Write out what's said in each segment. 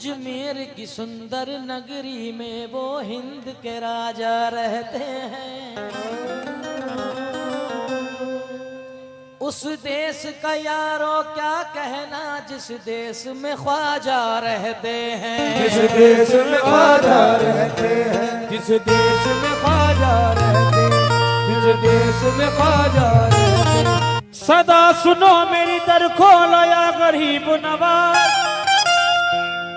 अजमेर की सुंदर नगरी में वो हिंद के राजा रहते हैं। उस देश का यारो क्या कहना जिस देश में ख्वाजा रहते हैं। जिस देश में ख्वाजा रहते हैं, जिस देश में ख्वाजा रहते हैं, जिस देश में ख्वाजा रहते हैं। सदा सुनो मेरी दर खोलो या गरीब नवाज,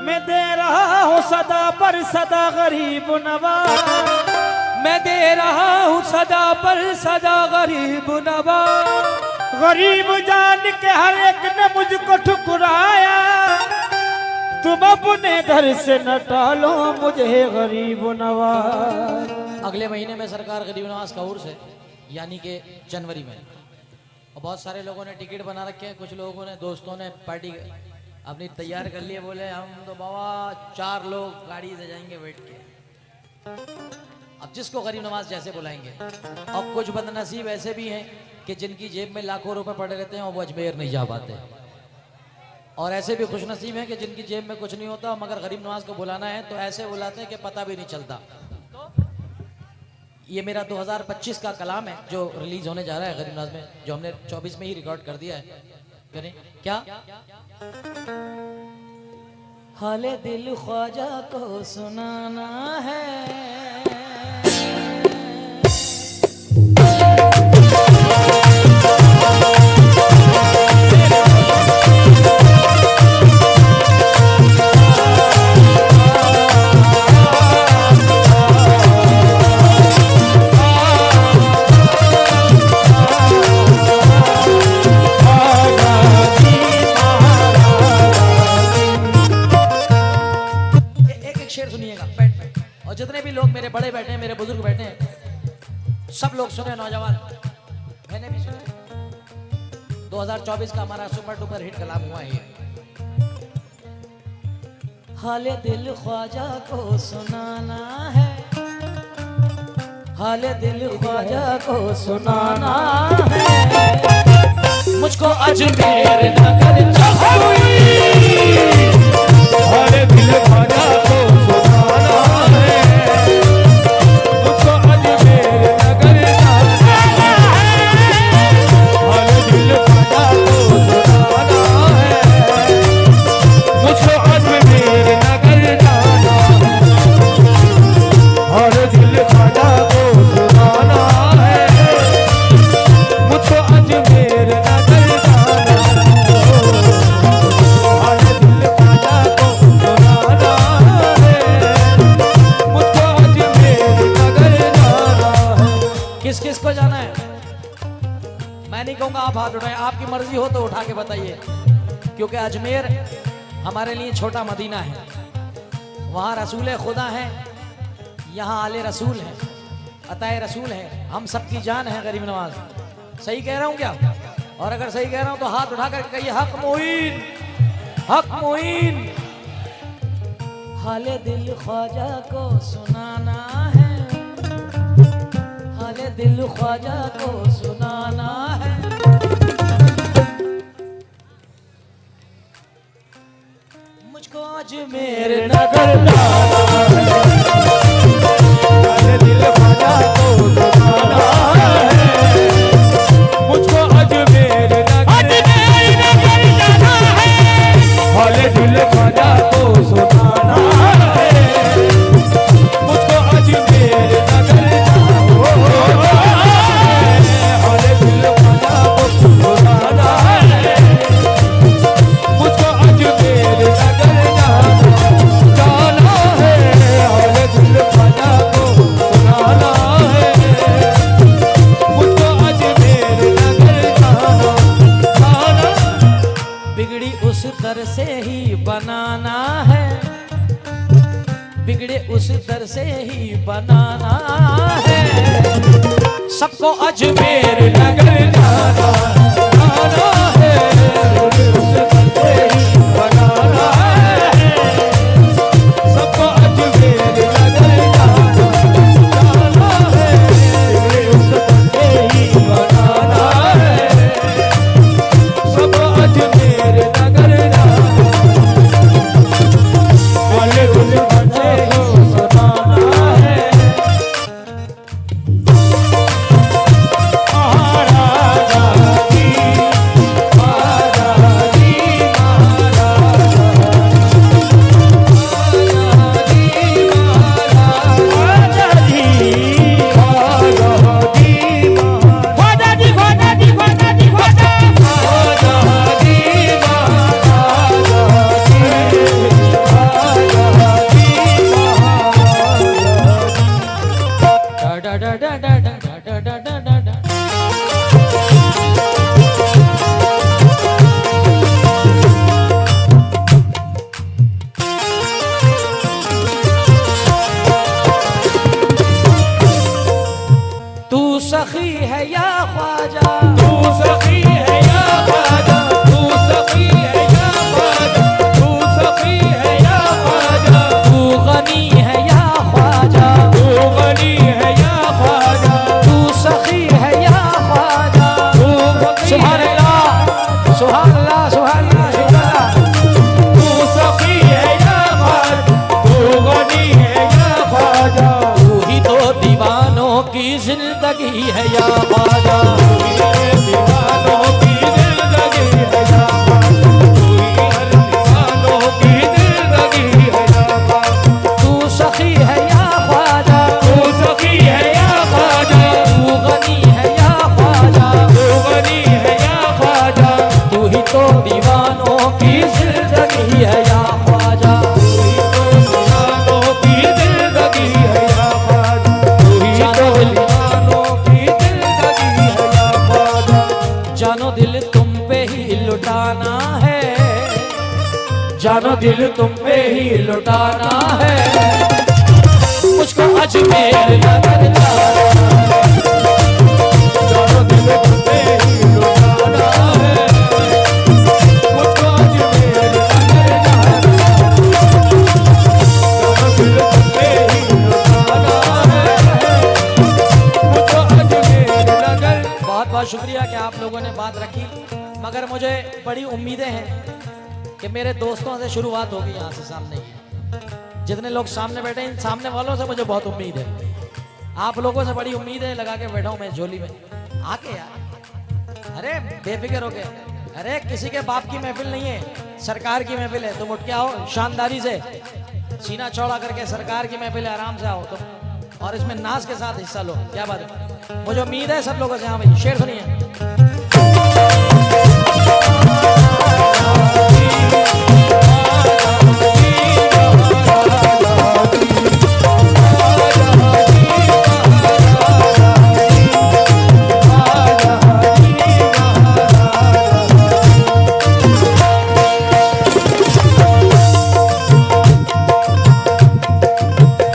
मैं दे रहा हूँ सदा पर सदा गरीब नवाज, मैं दे रहा हूँ सदा पर सदा गरीब नवाज। गरीब जान के हर एक ने मुझको ठुकराया, तुम अपने घर से न टालो मुझे गरीब नवाज। अगले महीने में सरकार गरीब नवाज का उर्स है, यानी कि जनवरी में, और बहुत सारे लोगों ने टिकट बना रखे हैं। कुछ लोगों ने, दोस्तों ने पार्टी अपनी तैयार कर लिए, बोले हम तो बाबा 4 लोग गाड़ी से जाएंगे बैठ के। अब जिसको गरीब नवाज जैसे बुलाएंगे। और कुछ बदनसीब ऐसे भी हैं कि जिनकी जेब में लाखों रुपए पड़े रहते हैं और वो अजमेर नहीं जा पाते, और ऐसे भी खुशनसीब हैं कि जिनकी जेब में कुछ नहीं होता मगर गरीब नवाज को बुलाना है तो ऐसे बुलाते हैं कि पता भी नहीं चलता। ये मेरा 2025 का कलाम है जो रिलीज होने जा रहा है गरीब नवाज में, जो हमने 24 में ही रिकॉर्ड कर दिया है। करें क्या? हाले दिल ख्वाजा को सुनाना है। और जितने भी लोग मेरे बड़े बैठे हैं, मेरे बुजुर्ग बैठे हैं, सब लोग सुने, नौजवान मैंने भी सुना। 2024 का हमारा सुपर डुपर हिट कलाम हुआ है। हाले दिल ख्वाजा को सुनाना है, हाले दिल ख्वाजा को सुनाना है। मुझको अजमेर नगर चाहिए, हाले दिल ख्वाजा को सुनाना है, मुझको अजमेर नगर जाना है। हाले दिल ख्वाजा को सुनाना है, मुझको अजमेर नगर जाना है। हाले दिल ख्वाजा को सुनाना है, मुझको अजमेर नगर जाना है। हाले दिल ख्वाजा को सुनाना है, मुझको अजमेर नगर जाना है। किस किस को जाना है? मैं नहीं कहूंगा आप हाथ उठाएं, आपकी मर्जी हो तो उठा के बताइए, क्योंकि अजमेर हमारे लिए छोटा मदीना है। वहाँ रसूल खुदा है, यहाँ आले रसूल है, अताए रसूल है, हम सबकी जान है गरीब नवाज। सही कह रहा हूँ क्या? और अगर सही कह रहा हूँ तो हाथ उठा कर कहिए हक मोइन, हक मोइन। हाले दिल ख्वाजा को सुनाना है, हाले दिल ख्वाजा को सुनाना है। मुझको अजमेर नगर जाना है, हाले दिल ख्वाजा को सुनाना है, मुझको अजमेर नगर जाना है। हाले दिल ख्वाजा को सुनाना है, मुझको अजमेर नगर जाना है। हाले दिल ख्वाजा को सुनाना है, मुझको अजमेर नगर जाना है। हाले दिल ख्वाजा को सुनाना है, मुझको अजमेर नगर जाना। बिगड़ी उस दर से ही बनाना है, बिगड़े उस दर से ही बनाना है। सबको अजमेर नगर जाना है, उस दर से ही बनाना है। सबको अजमेर नगर जाना है, उस दर से ही बनाना है। सबको अजमेर नगर जाना सखी है या ख्वाजा, तू सखी है या ख्वाजा, तू सखी है या ख्वाजा, तू सखी है या ख्वाजा, तू गनी है या ख्वाजा, तू गनी है या ख्वाजा, तू सखी है या ख्वाजा। तू सखी सुभान है अल्लाह, सुभान अल्लाह, सुभान अल्लाह, सुभान अल्लाह। तू सखी है या ख्वाजा, तू गनी है या ख्वाजा, तू ही तो दीवानों की जिंदगी है या ख्वाजा, दीवानों की जिंदगी है या ख्वाजा, तू ही हर दीवानों की जिंदगी है या ख्वाजा, तू सखी है या ख्वाजा, तू सखी है या ख्वाजा, तू गनी है या ख्वाजा, तू गनी है या ख्वाजा, तू ही तो दीवानों की जिंदगी है या ख्वाजा। दीवानों की जिंदगी है या ख्वाजा, तू ही तो दीवानों की जिंदगी है या ख्वाजा। जानो दिल तुम पे ही लुटाना है, जानो दिल तुम पे ही लुटाना है, मुझको अजमेर नगर जाना है। जानो दिल तुझे ही लुटाना है, मुझको अजमेर नगर जाना है। जानो दिल तुझे ही लुटाना है, मुझको अजमेर नगर। बहुत बहुत शुक्रिया कि आप लोगों ने बात रखी, मगर मुझे बड़ी उम्मीदें हैं कि मेरे दोस्तों से शुरुआत होगी यहाँ से सामने की। जितने लोग सामने बैठे हैं, इन सामने वालों से मुझे बहुत उम्मीद है। आप लोगों से बड़ी उम्मीद है, लगा के बैठा हूँ मैं झोली में आके यार। अरे बेफिक्र हो गए, अरे किसी के बाप की महफिल नहीं है, सरकार की महफिल है। तुम उठ के आओ शानदारी से, सीना चौड़ा करके, सरकार की महफिल है, आराम से आओ तुम, और इसमें नाच के साथ हिस्सा लो। क्या बात है, मुझे उम्मीद है सब लोगों से। हाँ भाई, शेर सुनिए।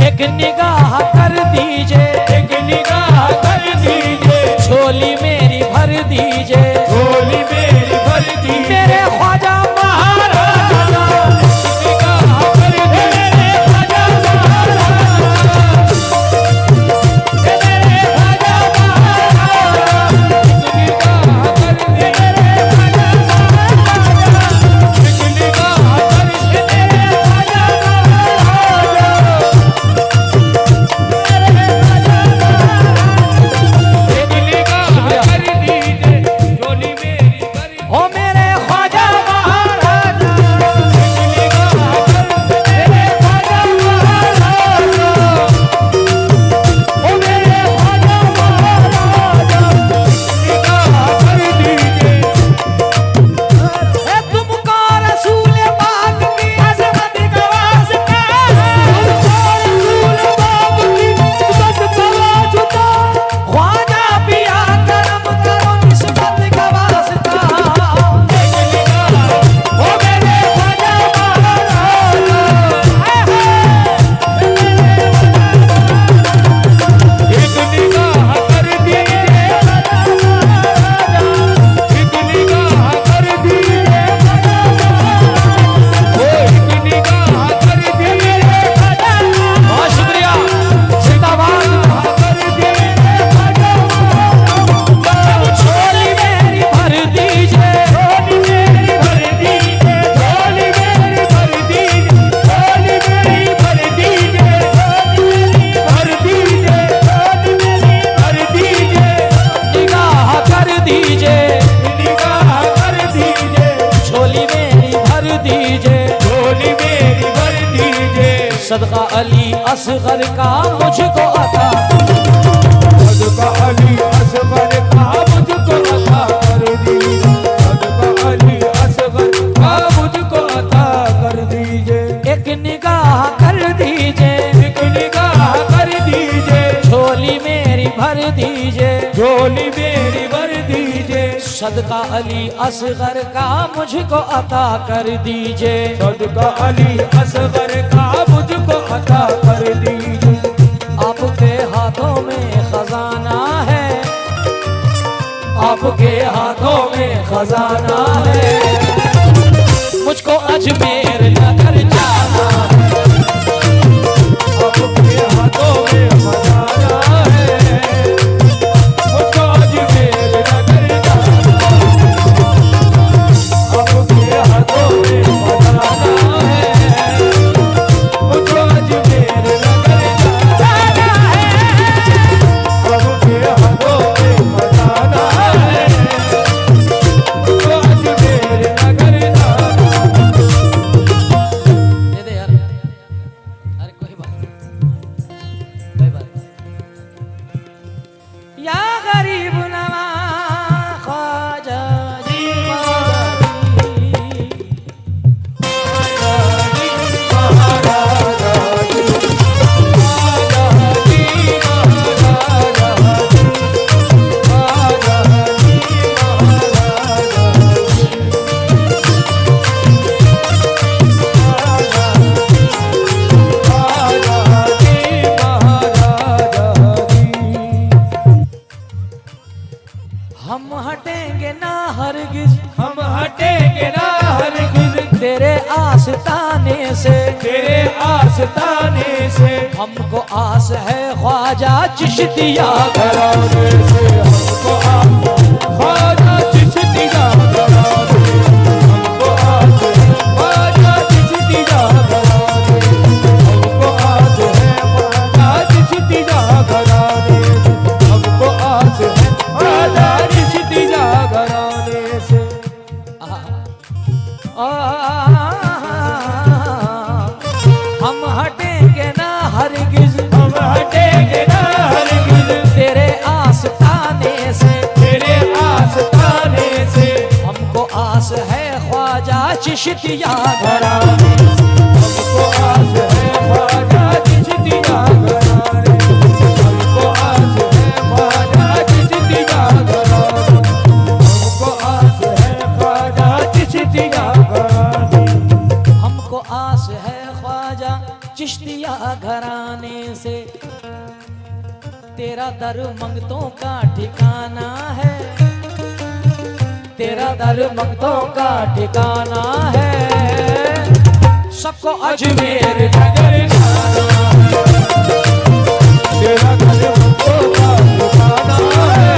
एक निगाह कर दीजिए, एक निगाह कर दीजिए, झोली मेरी भर दीजिए, झोली मेरी भर दीजिए। मेरे ख्वाजा महाराजा, निगाह कर दीजिए, मेरे ख्वाजा महाराजा, मेरे ख्वाजा महाराजा, निगाह कर दीजिए, मेरे ख्वाजा महाराजा, एक निगाह कर दीजिए, मेरे ख्वाजा महाराजा, एक निगाह कर दीजिए, झोली मेरी भर दीजिए। ओ मेरे ख्वाजा महाराजा, एक निगाह कर दीजिए, मेरे ख्वाजा महाराजा, ओ मेरे ख्वाजा महाराजा। निगाह कर दीजिए, ए तुमको रसूल पाक की अज़मत का वास्ता है, तुमको रसूल पाक की अज़मत का वास्ता, ख्वाजा पिया करम करो निस्बत का वास्ता। ओ मेरे ख्वाजा महाराजा, एक निगाह कर दीजिए, एक निगाह कर दीजिए, ओ एक निगाह कर दीजिए, बहुत शुक्रिया, जिंदाबाद। कर दीजिए, झोली मेरी भर दीजिए, झोली मेरी भर दीजिए, झोली मेरी भर दीजिए, झोली मेरी भर दीजिए, भर दीजिए, भर दीजिए, निगाह कर दीजिए, निगाह कर दीजिए, झोली मेरी भर दीजिए, झोली मेरी भर दीजिए। सदका अली असगर का मुझको अता, सदका अली असगर का मुझको अता कर दीजिए, सदका अली असगर का मुझको अता कर दीजिए, एक निगाह कर दीजिए, एक निगाह कर दीजिए, झोली मेरी भर दीजिए, झोली मेरी भर दीजिए। सदका अली असगर का मुझको अता कर दीजिए। सदका अली असगर का मुझको अता कर दीजिए। आपके हाथों में खजाना है, खजाना है, मुझको अजमेर नगर जाना है। आपके हाथों में खजाना है, मुझको अजमेर नगर जाना है। आपके हाथों में खजाना है, मुझको अजमेर नगर जाना है। आपके हाथों में खजाना है, मुझको अजमेर नगर जाना है। दे दे यार, अरे कोई बात नहीं, कोई बात नहीं। या गरीब नवा ख्वाजा जी हम हटेंगे ना हरगिज, हम हटेंगे ना हरगिज तेरे आस्ताने से, तेरे आस्ताने से। हमको आस है ख्वाजा चिश्तिया घराने से हमको ख्वाजा चिश्तिया घराने, हमको आस है ख्वाजा चिश्तिया घराने, हमको आस है ख्वाजा चिश्तिया घराने, हमको आस है ख्वाजा चिश्तिया घराने से। हम हटेंगे ना हरगिज, हम हटेंगे ना हरगिज तेरे आस्ताने से, तेरे आस्ताने से। हमको आस है ख्वाजा चिश्तिया घराने, हमको आस है ख्वाजा चिश्तिया घराने, हमको आस है ख्वाजा चिश्तिया घराने, हमको आस है ख्वाजा चिश्तिया घराने। हमको आस है ख्वाजा चिश्तिया घराने से। तेरा दर मंगतों का ठिकाना है, तेरा दर मंगतों का ठिकाना है। सबको अजमेर नगर जाना है, तेरा घर हमको का ठिकाना है,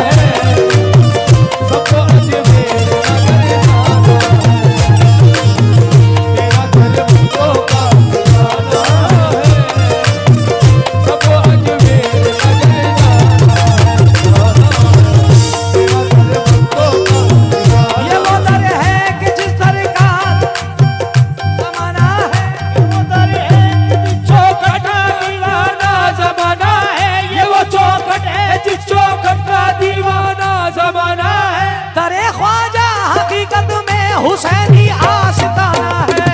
सबको अजमेर नगर जाना है, तेरा घर हमको का ठिकाना है, सबको अजमेर नगर जाना है, तेरा घर हमको का ठिकाना। ये वो दर है कि जिस दर का जमाना है, ये वो दर है जिस चौखट का दीवाना ज़माना है, ये वो चौखट है जिस चौखट का दीवाना ज़माना है। दरे ख्वाजा हकीकत में हुसैनी आस्ताना है।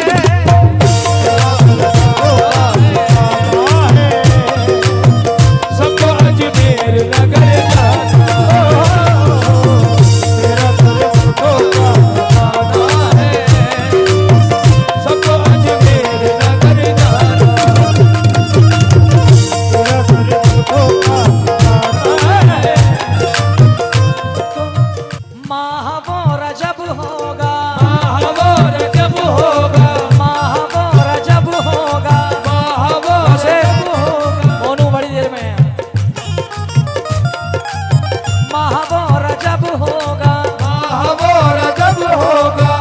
सबको अजमेर नगर जाना, तेरा दर हमको का ठिकाना है, सबको अजमेर नगर जाना, तेरा दर हमको का ठिकाना है। माहवो रजब होगा, माहवो रजब होगा, माहवो रजब होगा, माहवो से रजब होगा, मोनू बड़ी देर में है। माहवो रजब होगा, माहवो रजब होगा,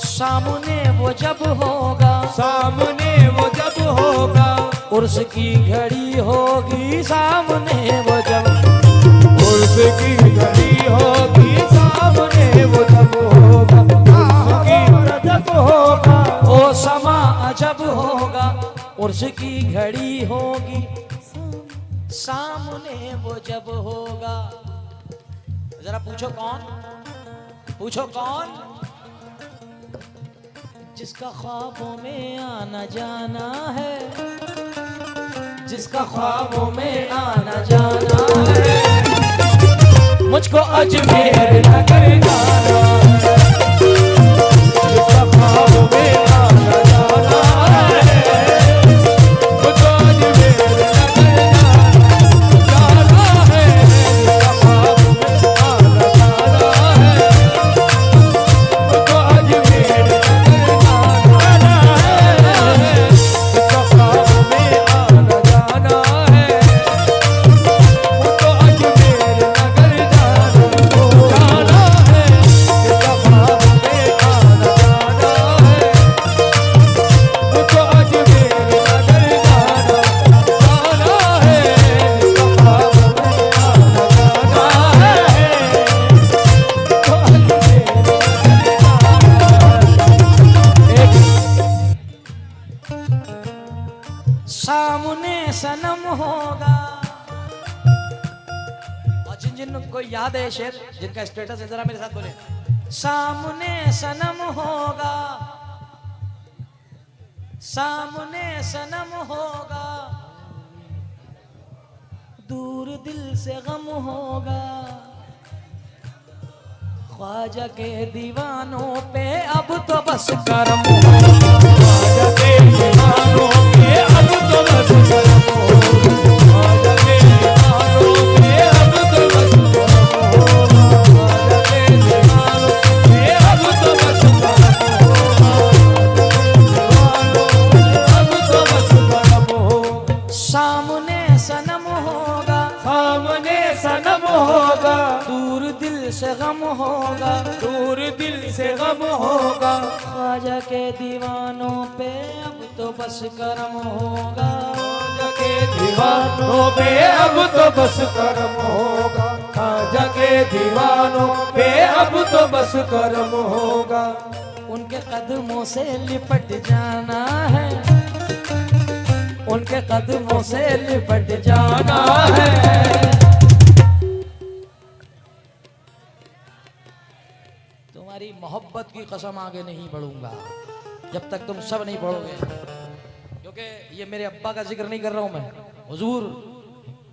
सामने वो जब होगा, सामने वो जब होगा, उर्स की घड़ी होगी, सामने वो जब, उर्स की घड़ी होगी, सामने वो जब होगा, उर्स की जब होगा, ओ समा अजब होगा, उर्स की घड़ी होगी, सामने वो जब होगा। जरा पूछो कौन, पूछो कौन? जिसका ख्वाबों में आना जाना है, जिसका ख्वाबों में आना जाना है। मुझको अजमेर नगर जाना है, जिसका ख्वाब में आना जाना है, मुझको अजमेर नगर जाना है, जिसका ख्वाब में आना जाना है, सामने सनम होगा। और जिन जिन को याद है शेर, जिनका स्टेटस है, जरा मेरे साथ बोले। सामने सनम होगा, सामने सनम होगा, दूर दिल से गम होगा। ख्वाजा के दीवानों पे अब तो बस करम होगा। ख्वाजा के दीवानों पे अब तो बस करम होगा। ख्वाजा के दीवानों पे अब तो बस करम होगा। ख्वाजा के दीवानों पे अब तो बस करम होगा। अब तो बस करम होगा। सामने सनम होगा, सामने सनम होगा, दूर दिल से गम होगा, दूर दिल से गम होगा। ख्वाजा के दीवानों पे अब तो बस करम होगा। ख्वाजा के दीवानों पे अब तो बस करम होगा। ख्वाजा के दीवानों पे अब तो बस करम होगा। उनके कदमों से लिपट जाना है, उनके कदमों से लिपट जाना है। तुम्हारी मोहब्बत की कसम आगे नहीं बढ़ूंगा जब तक तुम सब नहीं पढ़ोगे। क्योंकि ये मेरे अब्बा का जिक्र नहीं कर रहा हूं मैं, हुजूर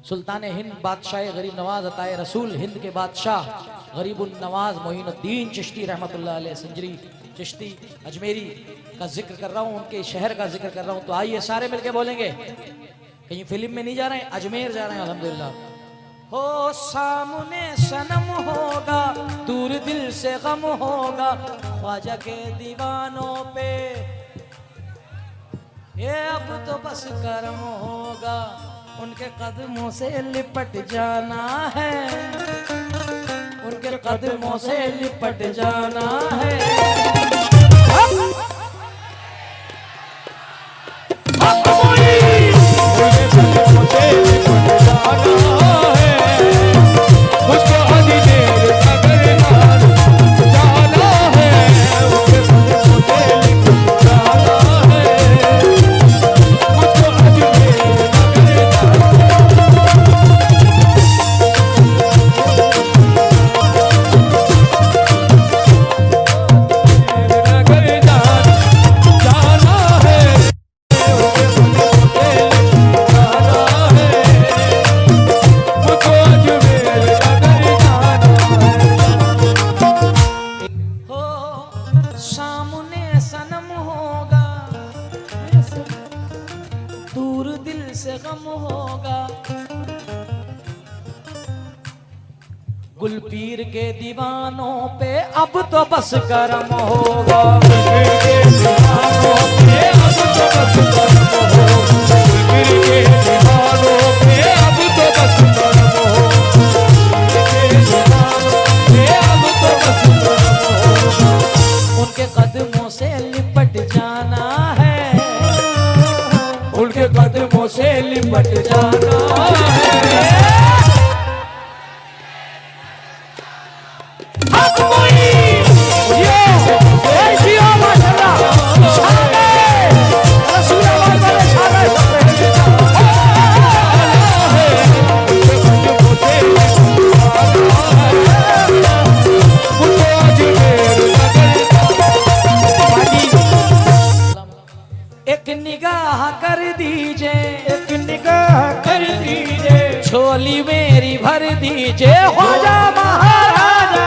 सुल्तान हिंद बादशाह गरीब नवाज अताए रसूल हिंद के बादशाह गरीबुन नवाज मोइनुद्दीन चिश्ती रहमतुल्लाह अलैह संजरी चिश्ती अजमेरी का जिक्र कर रहा हूँ, उनके शहर का जिक्र कर रहा हूँ। तो आइए सारे मिलके बोलेंगे। कहीं फिल्म में नहीं जा रहे हैं, अजमेर जा रहे हैं अल्हम्दुलिल्लाह। हो सामने सनम होगा, दूर दिल से गम होगा, ख्वाजा के दीवानों पे ये अब तो बस करम होगा। उनके कदमों से लिपट जाना है, उनके कदमों से लिपट जाना है। दूर दिल से गम होगा। गुलपीर के दीवानों पे अब तो बस करम होगा। गुलपीर के दीवानों पे अब तो बस करम होगा। गुलपीर के दीवानों पे अब तो बस करम होगा। गुलपीर के दीवानों पे अब तो बस करम होगा। उनके कदमों से लिपट जाना है, उनके कदमों से लिपट जाना है। एक निगाह कर दीजिए, एक निगाह कर दीजिए, झोली मेरी भर दीजिए ख्वाजा महाराजा।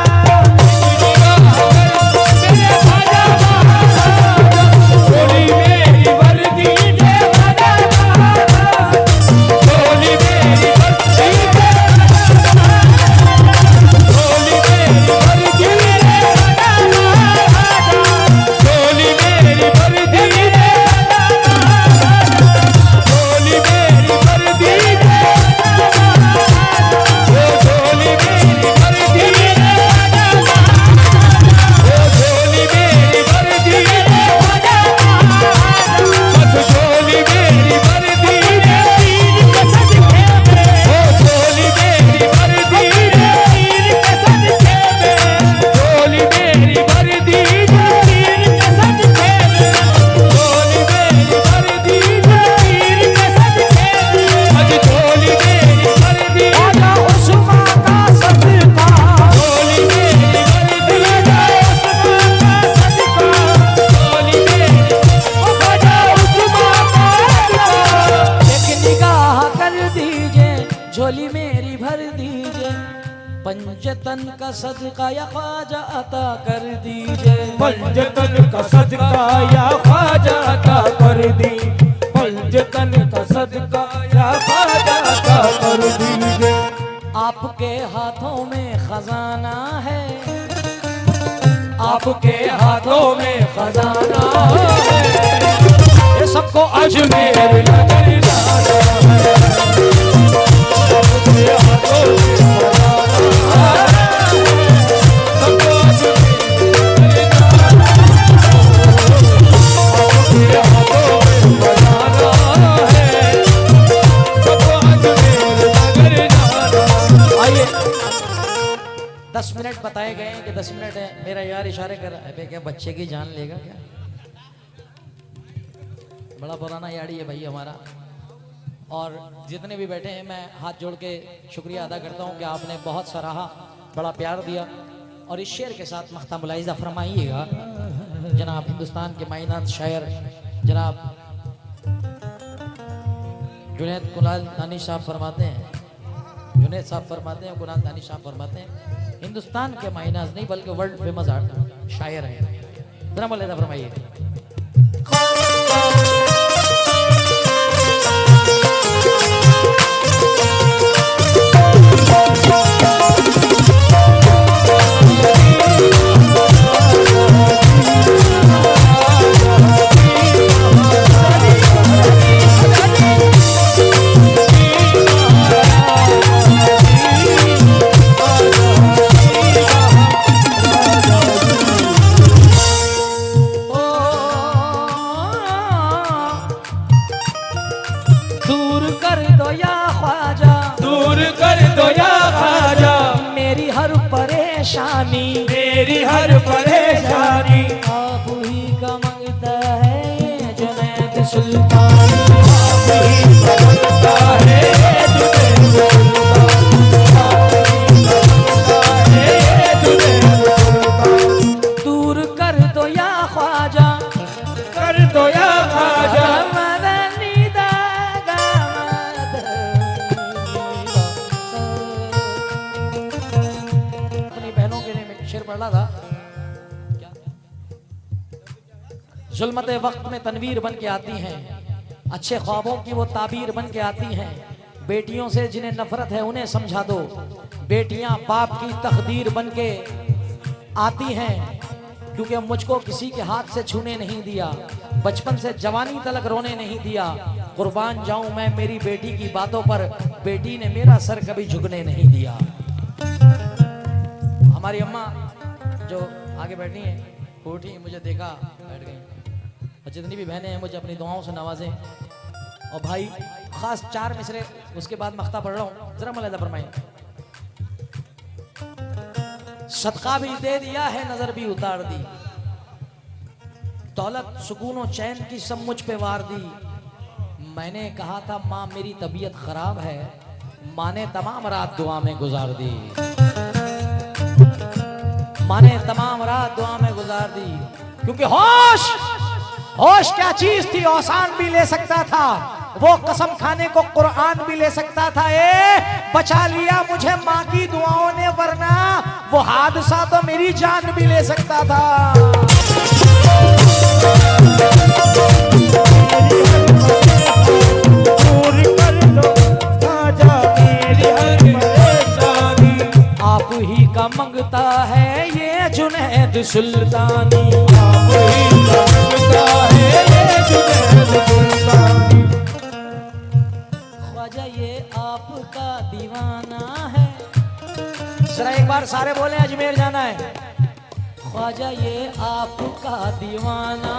झोली मेरी भर दीजिए ख्वाजा महाराजा। झोली मेरी भर दीजिए, झोली मेरी भर दीजिए ख्वाजा महाराजा। झोली मेरी भर दीजिए, झोली मेरी भर दीजिए, झोली मेरी भर दीजिए। झोली मेरी भर दीजिए, पंजतन का सदका या ख्वाजा अता कर दीजिए। पंजतन का सदका या ख्वाजा अता कर दी, पंजतन का सदका या ख्वाजा अता कर दीजिए। आपके हाथों में खजाना है, आपके हाथों में खजाना है, ये सबको अजमेर नगर जाना है। आपके हाथों में खजाना है, सबको अजमेर नगर जाना है। आपके हाथों में खजाना है, सबको अजमेर नगर जाना है। आइए 10 मिनट बताए गए हैं कि 10 मिनट है। मेरा यार इशारे कर रहा है, अबे क्या बच्चे की जान लेगा क्या? बड़ा पुराना यारी है भाई हमारा। और जितने भी बैठे हैं मैं हाथ जोड़ के शुक्रिया अदा करता हूं कि आपने बहुत सराहा, बड़ा प्यार दिया। और इस शेर के साथ मख्ता मुलाहिजा फरमाइएगा जनाब हिंदुस्तान के माइनात शायर जनाब जुनैद कुलाल दानी साहब फरमाते हैं, जुनैद साहब फरमाते हैं, कुलाल दानी साहब फरमाते हैं, हिंदुस्तान के माइनाज नहीं बल्कि वर्ल्ड फेमस शायर हैं। जरा मुलाहिजा फरमाइए। दूर कर दो या ख्वाजा, दूर कर दो या ख्वाजा, मेरी हर परेशानी, मेरी हर परेशानी। आप ही का मंगता है ये जुनैद सुल्तान, आप ही का मंगता है ये जुनैद सुल्तान, आप ही का मंगता है ये जुनैद सुल्तान। दूर कर दो या ख्वाजा, कर दो या ख्वाजा, अपनी बहनों के लिए मैं शेर पढ़ रहा था। जुल्मत वक्त में तनवीर बन के आती हैं, अच्छे ख्वाबों की वो ताबीर बन के आती हैं। बेटियों से जिन्हें नफरत है उन्हें समझा दो, बेटियां बाप की तकदीर बन के आती हैं। क्योंकि मुझको किसी के हाथ से छूने नहीं दिया, बचपन से जवानी तलक रोने नहीं दिया। कुर्बान जाऊं मैं मेरी बेटी की बातों पर, बेटी ने मेरा सर कभी झुकने नहीं दिया। हमारी अम्मा जो आगे बैठी हैं, उठी मुझे देखा बैठ गई। और जितनी भी बहनें हैं मुझे अपनी दुआओं से नवाजें। और भाई खास 4 मिसरे उसके बाद मख्ता पढ़ रहा हूँ, जरा मुलाहिजा फरमाइए। सदका भी दे दिया है, नजर भी उतार दी, दौलत सुकून और चैन की सब मुझ पे वार दी। मैंने कहा था माँ मेरी तबीयत खराब है, माँ ने तमाम रात दुआ में गुजार दी, माँ ने तमाम रात दुआ में गुजार दी। क्योंकि होश होश क्या चीज थी, औसान भी ले सकता था, वो कसम खाने को कुरान भी ले सकता था। बचा लिया मुझे माँ की दुआओं ने, वरना वो हादसा तो मेरी जान भी ले सकता था। दूर कर दो ख्वाजा, मेरी हर परेशानी। आप ही का मंगता है ये जुनैद सुल्तानी, आप ही का मंगता है ये जुनैद सुल्तानी। ख्वाजा ये आपका दीवाना है। जरा एक बार सारे बोले अजमेर जाना है। ख्वाजा ये आपका दीवाना